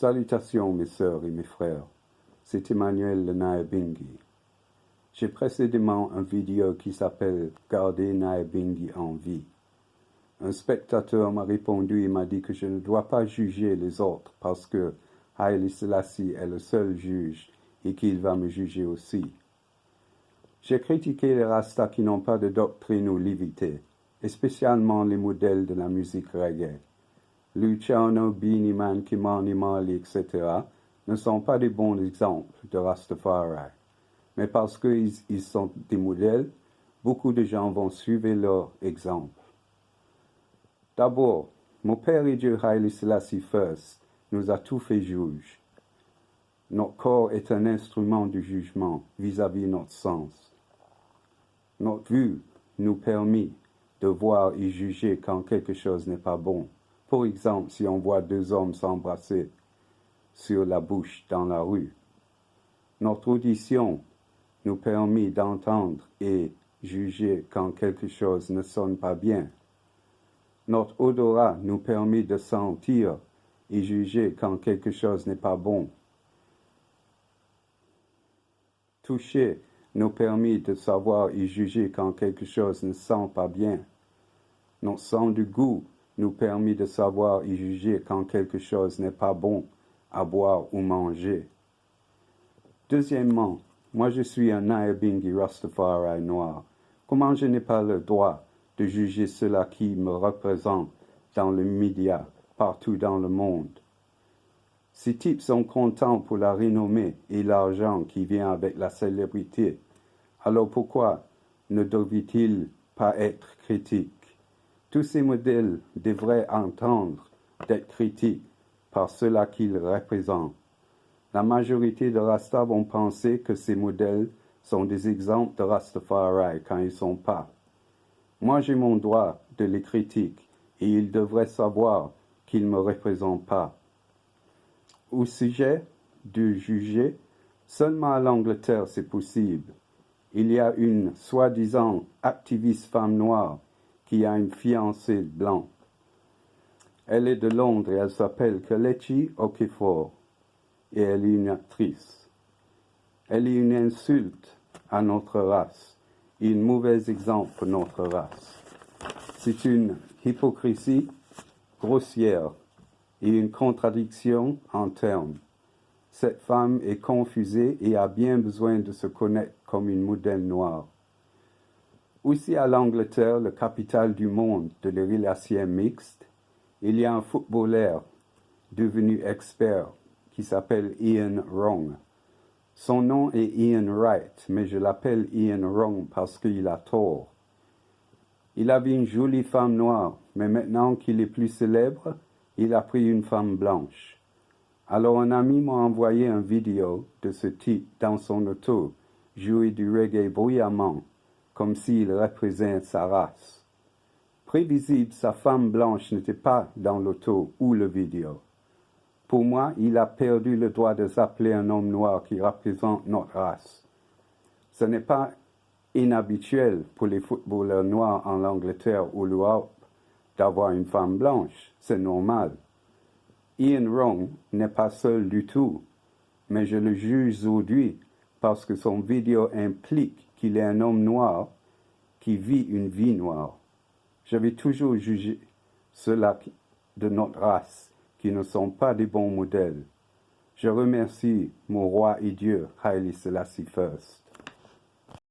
Salutations mes sœurs et mes frères, c'est Emmanuel le Nyabinghi. J'ai précédemment une vidéo qui s'appelle « Garder Nyabinghi en vie ». Un spectateur m'a répondu et m'a dit que je ne dois pas juger les autres parce que Haile Selassie est le seul juge et qu'il va me juger aussi. J'ai critiqué les Rastas qui n'ont pas de doctrine ou lévité, et spécialement les modèles de la musique reggae. Luciano, Beenie Man, Kimani Marley, etc. ne sont pas des bons exemples de Rastafari. Mais parce qu'ils sont des modèles, beaucoup de gens vont suivre leur exemple. D'abord, mon Père et Dieu Haile Selassie First nous a tout fait juge. Notre corps est un instrument de jugement vis-à-vis notre sens. Notre vue nous permet de voir et juger quand quelque chose n'est pas bon. Par exemple, si on voit deux hommes s'embrasser sur la bouche dans la rue. Notre audition nous permet d'entendre et juger quand quelque chose ne sonne pas bien. Notre odorat nous permet de sentir et juger quand quelque chose n'est pas bon. Toucher nous permet de savoir et juger quand quelque chose ne sent pas bien. Notre sens du goût nous permet de savoir et juger quand quelque chose n'est pas bon à boire ou manger. Deuxièmement, moi je suis un Nyabinghi Rastafari noir. Comment je n'ai pas le droit de juger ceux-là qui me représentent dans les médias, partout dans le monde? Ces types sont contents pour la renommée et l'argent qui vient avec la célébrité. Alors pourquoi ne devraient-ils pas être critiques? Tous ces modèles devraient entendre d'être critiques par ceux-là qu'ils représentent. La majorité de Rastas vont penser que ces modèles sont des exemples de Rastafari quand ils ne sont pas. Moi, j'ai mon droit de les critiquer et ils devraient savoir qu'ils ne me représentent pas. Au sujet de juger, seulement à l'Angleterre c'est possible. Il y a une soi-disant activiste femme noire qui a une fiancée blanc. Elle est de Londres et elle s'appelle Kelechi Okafor et elle est une actrice. Elle est une insulte à notre race et un mauvais exemple pour notre race. C'est une hypocrisie grossière et une contradiction en termes. Cette femme est confusée et a bien besoin de se connaître comme une modèle noire. Aussi à l'Angleterre, la capitale du monde de les relations mixtes, il y a un footballeur devenu expert qui s'appelle Ian Wrong. Son nom est Ian Wright, mais je l'appelle Ian Wrong parce qu'il a tort. Il avait une jolie femme noire, mais maintenant qu'il est plus célèbre, il a pris une femme blanche. Alors un ami m'a envoyé une vidéo de ce type dans son auto, jouer du reggae bruyamment, comme s'il représente sa race. Prévisible, sa femme blanche n'était pas dans l'auto ou la vidéo. Pour moi, il a perdu le droit de s'appeler un homme noir qui représente notre race. Ce n'est pas inhabituel pour les footballeurs noirs en Angleterre ou l'Europe d'avoir une femme blanche, c'est normal. Ian Wrong n'est pas seul du tout, mais je le juge aujourd'hui parce que son vidéo implique qu'il est un homme noir qui vit une vie noire. Je vais toujours juger ceux-là de notre race qui ne sont pas des bons modèles. Je remercie mon roi et Dieu, Haile Selassie First.